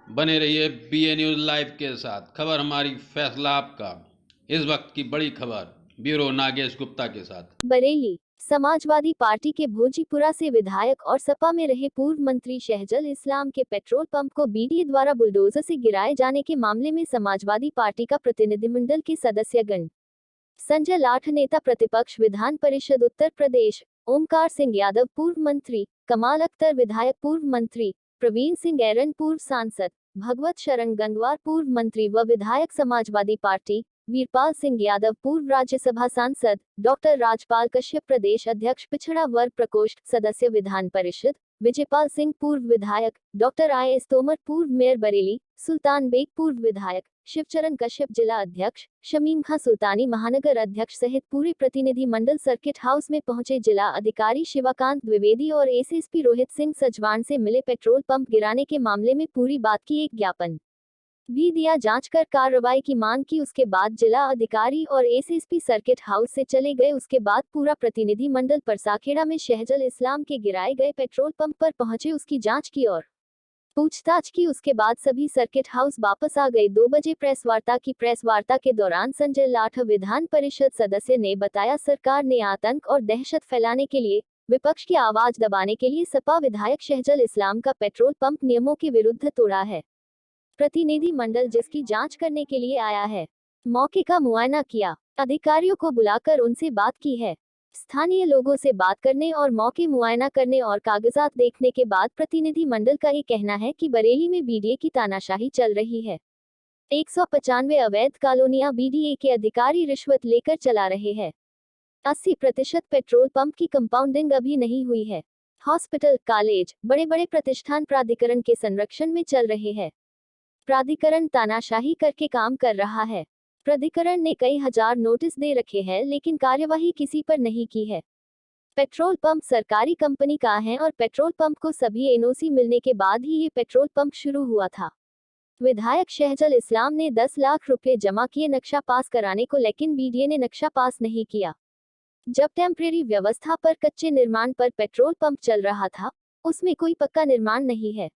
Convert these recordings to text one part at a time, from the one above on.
बने रहिए BA news live के साथ। खबर हमारी, फैसला आपका। इस वक्त की बड़ी खबर ब्यूरो नागेश गुप्ता के साथ। बरेली। समाजवादी पार्टी के भोजीपुरा से विधायक और सपा में रहे पूर्व मंत्री शहजल इस्लाम के पेट्रोल पंप को BDA द्वारा बुलडोजर से गिराए जाने के मामले में समाजवादी पार्टी का प्रतिनिधिमंडल के सदस्यगण संजय लाठ, नेता प्रतिपक्ष विधान परिषद उत्तर प्रदेश, ओमकार सिंह यादव पूर्व मंत्री, कमाल अख्तर विधायक पूर्व मंत्री, प्रवीण सिंह ऐरन पूर्व सांसद, भगवत शरण गंगवार पूर्व मंत्री व विधायक समाजवादी पार्टी, वीरपाल सिंह यादव पूर्व राज्यसभा सांसद, डॉक्टर राजपाल कश्यप प्रदेश अध्यक्ष पिछड़ा वर्ग प्रकोष्ठ सदस्य विधान परिषद, विजयपाल सिंह पूर्व विधायक, डॉक्टर IS तोमर पूर्व मेयर बरेली, सुल्तान बेग पूर्व विधायक, शिवचरण कश्यप जिला अध्यक्ष, शमीम खां सुल्तानी महानगर अध्यक्ष सहित पूरे प्रतिनिधि मंडल सर्किट हाउस में पहुंचे। जिला अधिकारी शिवाकांत द्विवेदी और SSP रोहित सिंह सजवान से मिले। पेट्रोल पंप गिराने के मामले में पूरी बात की एक ज्ञापन भी दिया, जांच कर कार्रवाई की मांग की। उसके बाद जिला अधिकारी और SSP सर्किट हाउस से चले गए। उसके बाद पूरा प्रतिनिधि मंडल परसाखेड़ा में शहजल इस्लाम के गिराए गए पेट्रोल पंप पर पहुंचे, उसकी जांच की और पूछताछ की। उसके बाद सभी सर्किट हाउस वापस आ गए। 2 बजे प्रेस वार्ता की। प्रेस वार्ता के दौरान संजय लाठ विधान परिषद सदस्य ने बताया, सरकार ने आतंक और दहशत फैलाने के लिए, विपक्ष की आवाज दबाने के लिए सपा विधायक शहजल इस्लाम का पेट्रोल पंप नियमों के विरुद्ध तोड़ा है। प्रतिनिधि मंडल जिसकी जांच करने के लिए आया है, मौके का मुआयना किया, अधिकारियों को बुलाकर उनसे बात की है। स्थानीय लोगों से बात करने और मौके मुआयना करने और कागजात देखने के बाद प्रतिनिधि मंडल का ये कहना है कि बरेली में BDA की तानाशाही चल रही है। 195 अवैध कॉलोनियां BDA के अधिकारी रिश्वत लेकर चला रहे हैं। 80% पेट्रोल पंप की कंपाउंडिंग अभी नहीं हुई है। हॉस्पिटल, कॉलेज, बड़े बड़े प्रतिष्ठान प्राधिकरण के संरक्षण में चल रहे हैं। प्राधिकरण तानाशाही करके काम कर रहा है। प्राधिकरण ने कई हजार नोटिस दे रखे हैं, लेकिन कार्यवाही किसी पर नहीं की है। पेट्रोल पंप सरकारी कंपनी का है और पेट्रोल पंप को सभी NOC मिलने के बाद ही ये पेट्रोल पंप शुरू हुआ था। विधायक शहजल इस्लाम ने 10 लाख रुपए जमा किए नक्शा पास कराने को, लेकिन BDA ने नक्शा पास नहीं किया। जब टेम्परेरी व्यवस्था पर कच्चे निर्माण पर पेट्रोल पंप चल रहा था, उसमें कोई पक्का निर्माण नहीं है,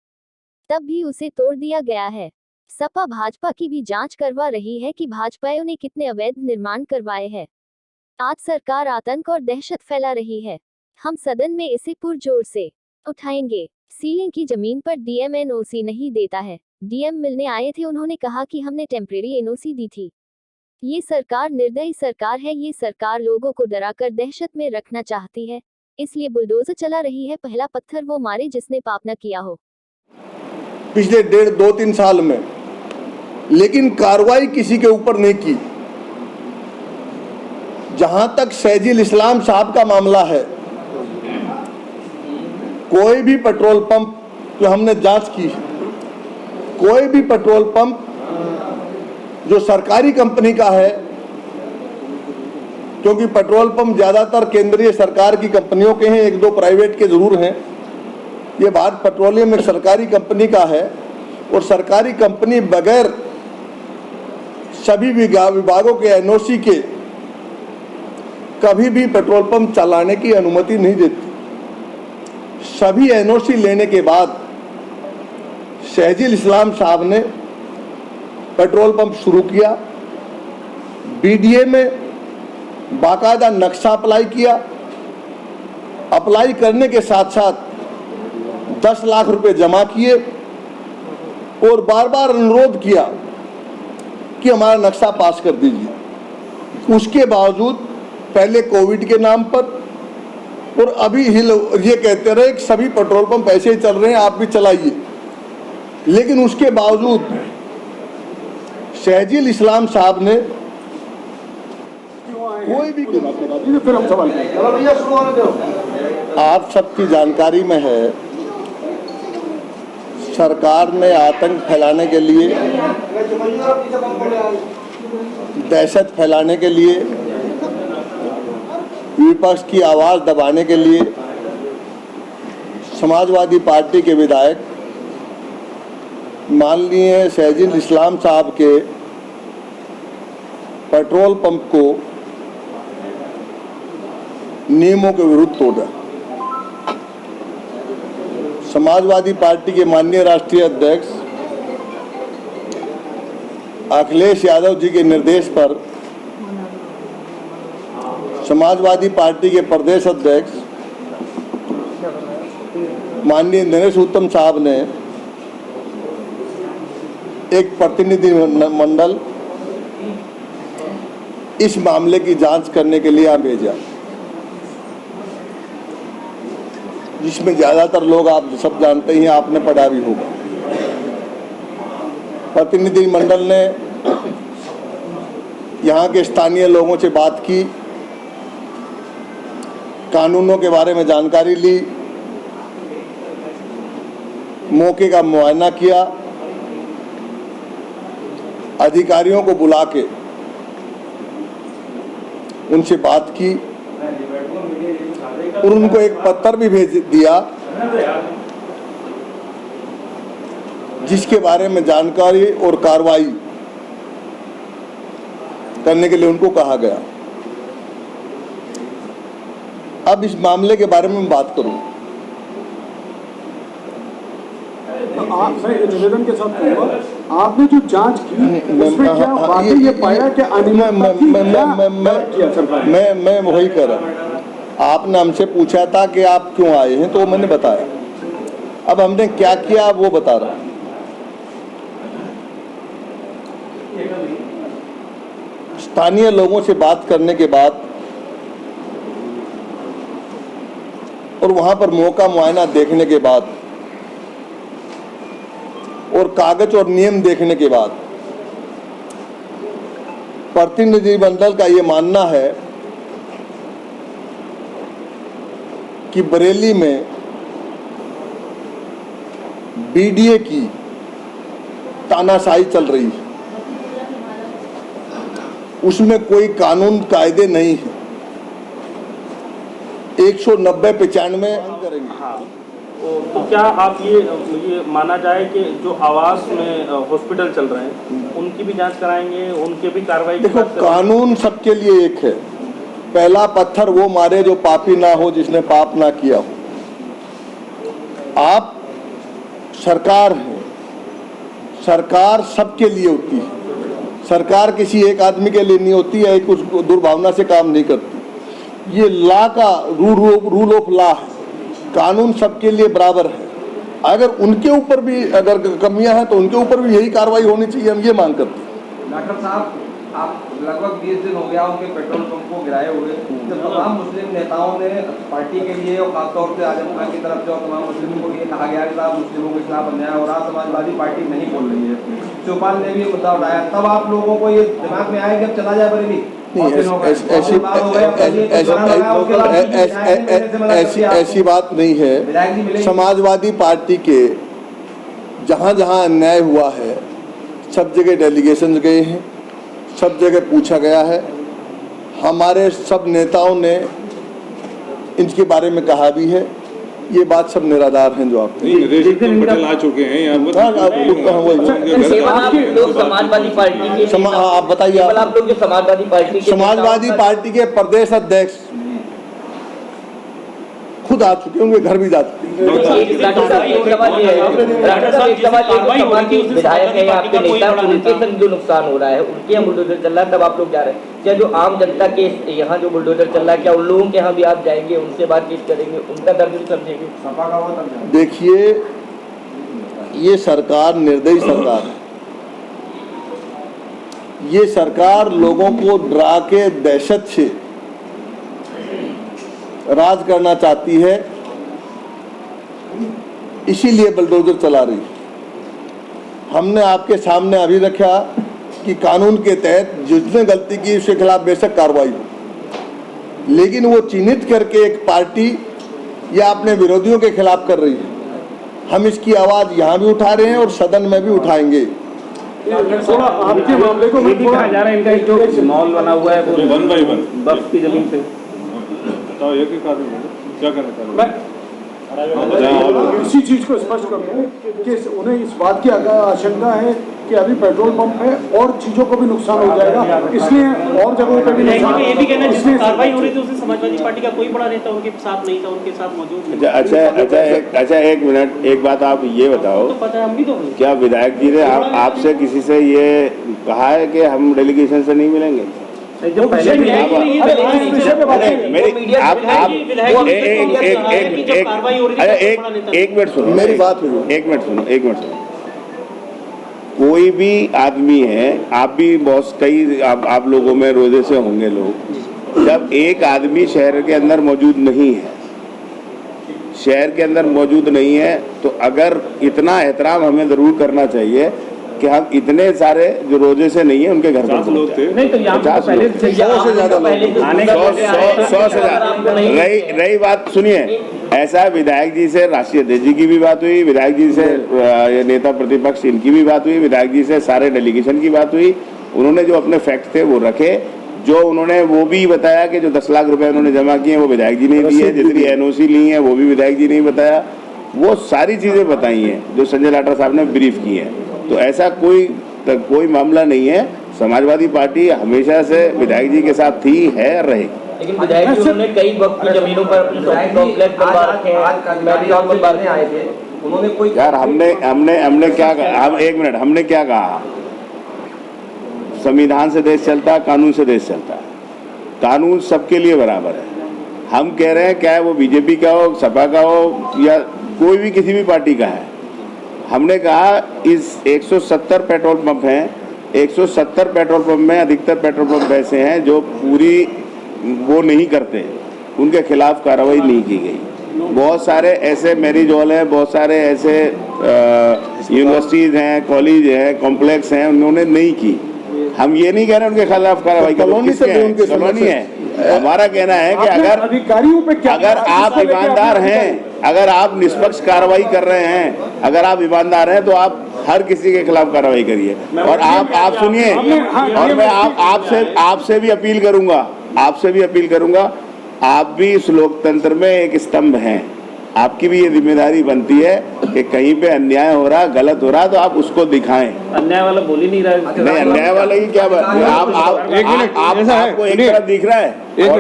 तब भी उसे तोड़ दिया गया है। सपा भाजपा की भी जांच करवा रही है कि भाजपाइयों ने कितने अवैध निर्माण करवाए हैं। आज सरकार आतंक और दहशत फैला रही है। हम सदन में इसे पुरजोर से उठाएंगे। सीलिंग की जमीन पर DM NOC नहीं देता है। DM मिलने आए थे, उन्होंने कहा कि हमने टेम्परेरी NOC दी थी। ये सरकार निर्दयी सरकार है। ये सरकार लोगों को डराकर दहशत में रखना चाहती है, इसलिए बुलडोजर चला रही है। पहला पत्थर वो मारे जिसने पाप न किया हो। पिछले 1.5-2-3 साल में, लेकिन कार्रवाई किसी के ऊपर नहीं की। जहां तक शहजल इस्लाम साहब का मामला है, कोई भी पेट्रोल पंप जो हमने जांच की, कोई भी पेट्रोल पंप जो सरकारी कंपनी का है, क्योंकि पेट्रोल पंप ज्यादातर केंद्रीय सरकार की कंपनियों के हैं, 1-2 प्राइवेट के जरूर हैं। ये भारत पेट्रोलियम एक सरकारी कंपनी का है और सरकारी कंपनी बगैर सभी विभागों के NOC के कभी भी पेट्रोल पंप चलाने की अनुमति नहीं देती। सभी NOC लेने के बाद शहजल इस्लाम साहब ने पेट्रोल पंप शुरू किया। BDA में बाकायदा नक्शा अप्लाई किया। अप्लाई करने के साथ साथ 10 लाख रुपए जमा किए और बार बार अनुरोध किया कि हमारा नक्शा पास कर दीजिए। उसके बावजूद पहले कोविड के नाम पर और अभी ये कहते रहे कि सभी पेट्रोल पंप ऐसे ही चल रहे हैं, आप भी चलाइए, लेकिन उसके बावजूद शहजल इस्लाम साहब ने कोई भी, आप सबकी जानकारी में है, सरकार ने आतंक फैलाने के लिए, दहशत फैलाने के लिए, विपक्ष की आवाज दबाने के लिए समाजवादी पार्टी के विधायक माननीय शहजल इस्लाम साहब के पेट्रोल पंप को नियमों के विरुद्ध तोड़ा। समाजवादी पार्टी के माननीय राष्ट्रीय अध्यक्ष अखिलेश यादव जी के निर्देश पर समाजवादी पार्टी के प्रदेश अध्यक्ष माननीय नरेश उत्तम साहब ने एक प्रतिनिधि मंडल इस मामले की जांच करने के लिए यहाँ भेजा, जिसमें ज्यादातर लोग आप सब जानते ही, आपने पढ़ा भी होगा। प्रतिनिधि मंडल ने यहाँ के स्थानीय लोगों से बात की, कानूनों के बारे में जानकारी ली, मौके का मुआयना किया, अधिकारियों को बुला के उनसे बात की और उनको एक पत्र भी भेज दिया जिसके बारे में जानकारी और कार्रवाई करने के लिए उनको कहा गया। अब इस मामले के बारे में बात करूं। मैं निवेदन के साथ कहूँगा, आपने जो जांच की उसमें क्या वाकई ये पाया कि मैं वही कह रहा हूँ। आपने हमसे पूछा था कि आप क्यों आए हैं, तो मैंने बताया। अब हमने क्या किया वो बता रहा हूँ। स्थानीय लोगों से बात करने के बाद और वहां पर मौका मुआयना देखने के बाद और कागज और नियम देखने के बाद प्रतिनिधि मंडल का ये मानना है कि बरेली में बीडीए की तानाशाही चल रही है, उसमें कोई कानून कायदे नहीं है। 190-95 करेंगे। तो क्या आप ये माना जाए कि जो आवास में हॉस्पिटल चल रहे हैं उनकी भी जांच कराएंगे, उनके भी कार्रवाई? देखो, कानून सबके लिए एक है। पहला पत्थर वो मारे जो पापी ना हो, जिसने पाप ना किया हो। आप सरकार है, सरकार सबके लिए होती है। सरकार किसी एक आदमी के लिए नहीं होती है, एक उस दुर्भावना से काम नहीं करती। ये लॉ का रूल ऑफ लॉ है, कानून सबके लिए बराबर है। अगर उनके ऊपर भी अगर कमियां हैं तो उनके ऊपर भी यही कार्रवाई होनी चाहिए, हम ये मांग करते हैं। डॉक्टर साहब, आप लगभग 20 दिन हो गया उनके पेट्रोल पंप को गिराए हुए। तो तमाम मुस्लिम नेताओं ने पार्टी के लिए और खासतौर से आजम खान की तरफ से और तमाम मुस्लिमों को ये कहा गया कि साहब मुस्लिमों के खिलाफ अन्याय हो रहा, समाजवादी पार्टी नहीं बोल रही है। शिवपाल ने भी ये मुद्दा उठाया, तब आप लोगों को ये दिमाग में आया कि अब चला जाए बरेली? ऐसी बात नहीं है। समाजवादी पार्टी के जहाँ जहाँ अन्याय हुआ है सब जगह डेलीगेशन गए हैं, सब जगह पूछा गया है। हमारे सब नेताओं ने इनके बारे में कहा भी है। ये बात सब निराधार हैं जो आप आ चुके हैं यहाँ पर। समाजवादी पार्टी के आप बताइए, आप लोग जो समाजवादी पार्टी के प्रदेश अध्यक्ष खुद आ चुके, उनके घर भी जा चुके। विधायक है आपके नेता, उनके संग जो नुकसान हो रहा है, उनके यहाँ बुलडोजर चल रहा है, तब आप लोग जा रहे हैं। क्या जो आम जनता के यहाँ जो बुलडोजर चल रहा है, क्या उन लोगों के यहाँ भी आप जाएंगे, उनसे बातचीत करेंगे, उनका दर्द भी समझेंगे? देखिए, ये सरकार निर्दयी सरकार है। ये सरकार लोगों को डरा के दहशत से राज करना चाहती है, इसीलिए बुलडोजर चला रही है। हमने आपके सामने अभी रखा कि कानून के तहत जिसने गलती की उसके खिलाफ बेशक कार्रवाई हो, लेकिन वो चिन्हित करके एक पार्टी या अपने विरोधियों के खिलाफ कर रही है। हम इसकी आवाज यहाँ भी उठा रहे हैं और सदन में भी उठाएंगे। आपके मामले को कहा जा रहा है, इनका जो मॉल बना हुआ है वो 1 by 1 बख्श की जमीन पे क्या करना मैं इसी चीज को स्पष्ट कर दूं कि उन्हें इस बात की आशंका है कि अभी पेट्रोल पंप है और चीजों को भी नुकसान हो जाएगा, इसलिए और जगहों पे भी नुकसान। ये भी कहना है जिसमें कार्रवाई हो रही थी उसमें समाजवादी पार्टी का कोई बड़ा नेता उनके साथ नहीं था, उनके साथ मौजूद नहीं। अच्छा एक मिनट, एक बात आप ये बताओ, तो पता है हम भी तो क्या विधायक जी ने आपसे किसी से ये कहा है कि हम डेलीगेशन से नहीं मिलेंगे? जो पहले मेरी आप एक मिनट सुनो, मेरी बात सुनो। एक मिनट सुनो। कोई भी आदमी है, आप भी बहुत कई आप लोगों में रोजे से होंगे लोग, जब एक आदमी शहर के अंदर मौजूद नहीं है, तो अगर इतना एहतराम हमें जरूर करना चाहिए कि हम इतने सारे जो रोजे से नहीं है उनके घर पर लोग थे, नहीं तो यहाँ 50 लोग, 100 से ज्यादा लोग, 100 से ज्यादा। रही बात सुनिए, ऐसा विधायक जी से राष्ट्रीय अध्यक्ष जी की भी बात हुई, विधायक जी से नेता प्रतिपक्ष इनकी भी बात हुई, विधायक जी से सारे डेलीगेशन की बात हुई। उन्होंने जो अपने फैक्ट थे वो रखे, जो उन्होंने वो भी बताया कि जो 10 लाख रुपए उन्होंने जमा किए वो विधायक जी ने दिए, जितनी NOC ली है वो भी विधायक जी ने बताया, वो सारी चीजें बताई हैं जो संजय लाटा साहब ने ब्रीफ की है। तो ऐसा कोई मामला नहीं है। समाजवादी पार्टी हमेशा से विधायक जी के साथ थी, है और रहेगी। लेकिन विधायक जी उन्होंने कई वक्त की जमीनों पर अपने कॉम्प्लेक्स बनवा रखे हैं। मैं भी और बात आए थे, उन्होंने कोई यार हमने क्या कहा, हम एक मिनट, हमने क्या कहा? संविधान से देश चलता है, कानून से देश चलता है, कानून सबके लिए बराबर है। हम कह रहे हैं चाहे वो बीजेपी का हो, सपा का हो या कोई भी किसी भी पार्टी का है, हमने कहा इस 170 पेट्रोल पंप हैं, 170 पेट्रोल पंप में अधिकतर पेट्रोल पंप ऐसे हैं जो पूरी वो नहीं करते, उनके खिलाफ कार्रवाई नहीं की गई। बहुत सारे ऐसे मैरिज हॉल हैं, बहुत सारे ऐसे यूनिवर्सिटीज हैं, कॉलेज हैं, कॉम्प्लेक्स हैं, उन्होंने नहीं की। हम ये नहीं कह रहे उनके खिलाफ कार्रवाई कॉलोनी है। हमारा कहना है कि अगर अधिकारियों पे क्या, अगर आप ईमानदार हैं, अगर आप निष्पक्ष कार्रवाई कर रहे हैं, अगर आप ईमानदार हैं तो आप हर किसी के खिलाफ कार्रवाई करिए। और आप सुनिए, और मैं आपसे भी अपील करूंगा, आप भी इस लोकतंत्र में एक स्तंभ हैं, आपकी भी ये जिम्मेदारी बनती है कि कहीं पे अन्याय हो रहा, गलत हो रहा, तो आप उसको दिखाएं। अन्याय वाला बोल ही नहीं रहा। नहीं, अन्याय वाला की क्या बात, आपको एक तरफ दिख रहा है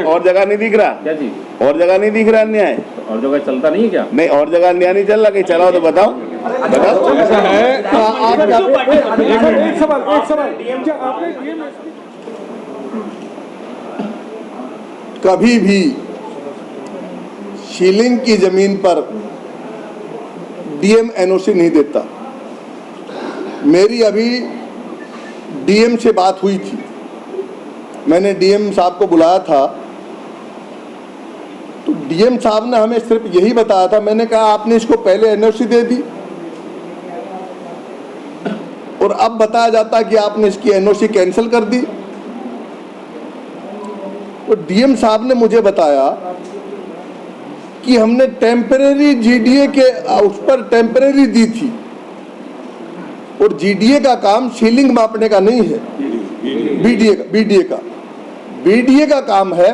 और जगह नहीं दिख रहा। क्या जी? और जगह नहीं दिख रहा अन्याय, और जगह चलता नहीं है क्या? नहीं, और जगह अन्याय नहीं चल रहा, कहीं चलाओ तो बताओ। ऐसा है एक सवाल क्या आपने कभी भी शीलिंग की जमीन पर DM NOC नहीं देता। मेरी अभी DM से बात हुई थी, मैंने DM साहब को बुलाया था, तो DM साहब ने हमें सिर्फ यही बताया था, मैंने कहा आपने इसको पहले NOC दे दी और अब बताया जाता कि आपने इसकी NOC कैंसिल कर दी। तो DM साहब ने मुझे बताया कि हमने टेम्परेरी GDA के उस पर टेम्परेरी दी थी, और GDA का काम सीलिंग मापने का नहीं है, BDA का काम है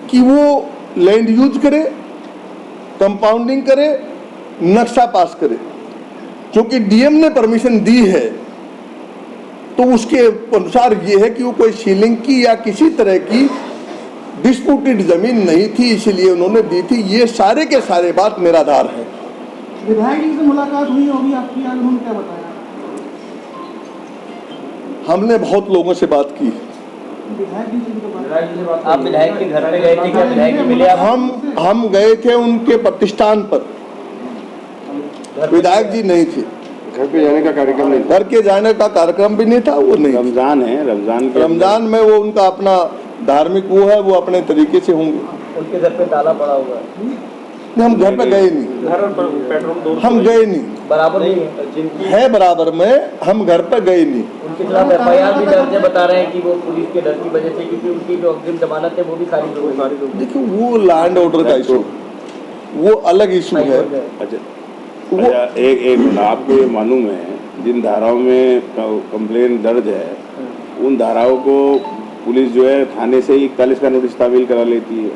कि वो लैंड यूज करे, कंपाउंडिंग करे, नक्शा पास करे। क्योंकि DM ने परमिशन दी है तो उसके अनुसार ये है कि वो कोई सीलिंग की या किसी तरह की डिस्प्यूटेड जमीन नहीं थी, इसलिए उन्होंने दी थी। ये सारे के सारे बात मेरा आधार है। विधायक जी से मुलाकात हुई होगी आपकी, आज उन्होंने क्या बताया? हमने बहुत लोगों से बात की। आप विधायक के घर पे गए थे क्या? विधायक जी मिले आप? हम गए थे उनके प्रतिष्ठान पर, विधायक जी नहीं थे। घर पे जाने का कार्यक्रम नहीं, घर के जाने का कार्यक्रम भी नहीं था, वो नहीं। रमजान है, रमजान में वो उनका अपना धार्मिक वो है, वो अपने तरीके से होंगे। उनके घर पे ताला पड़ा हुआ है। हम घर पे गए नहीं, घर और पेट्रोल हम गए नहीं, बराबर नहीं है बराबर में, हम घर पे गए नहीं। उनके खिलाफ FIR भी दर्ज है, बता रहे हैं कि वो पुलिस के डर की वजह से, क्योंकि उनकी जो अग्रिम जमानत है वो भी खारिज हो गई। देखिए वो लैंड ऑर्डर का इशू, वो अलग इशू है। अच्छा, एक आपको ये मालूम है जिन धाराओं में कंप्लेन दर्ज है उन धाराओं को पुलिस जो है थाने से ही 41 का नोटिस तामील करा लेती है।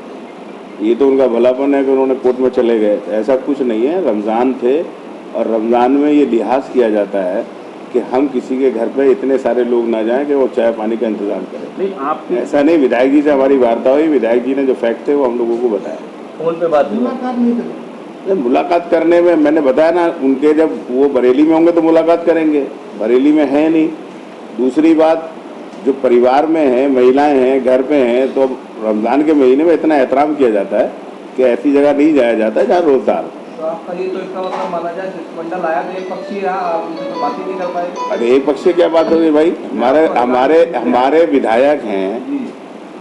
ये तो उनका भलापन है कि उन्होंने कोर्ट में चले गए, ऐसा कुछ नहीं है। रमज़ान थे और रमज़ान में ये लिहाज किया जाता है कि हम किसी के घर पे इतने सारे लोग ना जाएं कि वो चाय पानी का इंतजाम करें। नहीं आप ऐसा नहीं, विधायक जी से हमारी वार्ता हुई, विधायक जी ने जो फैक्ट थे वो हम लोगों को बताया। फोन पे बात हुई। मुलाकात करने में मैंने बताया ना, उनके जब वो बरेली में होंगे तो मुलाकात करेंगे, बरेली में है नहीं। दूसरी बात, जो परिवार में है, महिलाएं हैं, घर पे हैं, तो रमज़ान के महीने में इतना एहतराम किया जाता है कि ऐसी जगह नहीं जाया जाता है जहाँ रोजगार। तो आपका ये तो इसका मतलब माना जाए शिष्टमंडल आया तो एक पक्षी रहा, आप उनसे तो बात ही नहीं कर पाए। अरे एक पक्ष से क्या बात होगी भाई, हमारे विधायक हैं,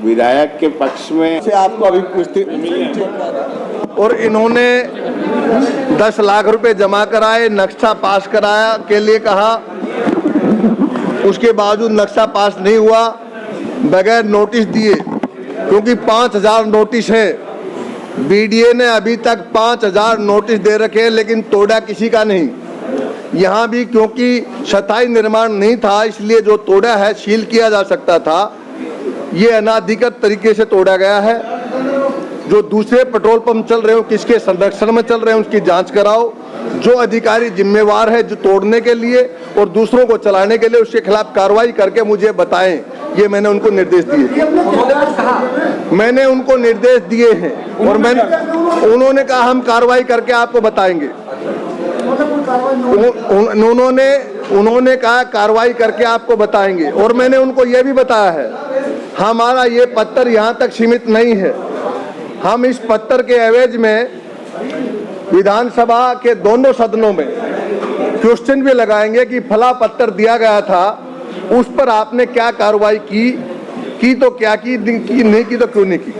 विधायक के पक्ष में से आपको अभी पूछते, और इन्होंने 10 लाख रुपए जमा कराए, नक्शा पास कराया के लिए कहा, उसके बावजूद नक्शा पास नहीं हुआ बगैर नोटिस दिए, क्योंकि 5000 नोटिस है। बीडीए ने अभी तक 5000 नोटिस दे रखे हैं, लेकिन तोड़ा किसी का नहीं। यहाँ भी क्योंकि स्थायी निर्माण नहीं था, इसलिए जो तोड़ा है सील किया जा सकता था, ये अनाधिकृत तरीके से तोड़ा गया है। जो दूसरे पेट्रोल पंप चल रहे हो, किसके संरक्षण में चल रहे हैं, उसकी जांच कराओ। जो अधिकारी जिम्मेवार है जो तोड़ने के लिए और दूसरों को चलाने के लिए, उसके खिलाफ कार्रवाई करके मुझे बताएं। ये मैंने उनको निर्देश दिए, मैंने उनको निर्देश दिए हैं, और उन्होंने कहा हम कार्रवाई करके आपको बताएंगे। उन्होंने कहा कार्रवाई करके आपको बताएंगे, और मैंने उनको ये भी बताया है हमारा ये पत्थर यहाँ तक सीमित नहीं है। हम इस पत्थर के एवज में विधानसभा के दोनों सदनों में क्वेश्चन भी लगाएंगे कि फला पत्थर दिया गया था, उस पर आपने क्या कार्रवाई की तो क्या की नहीं की तो क्यों नहीं की।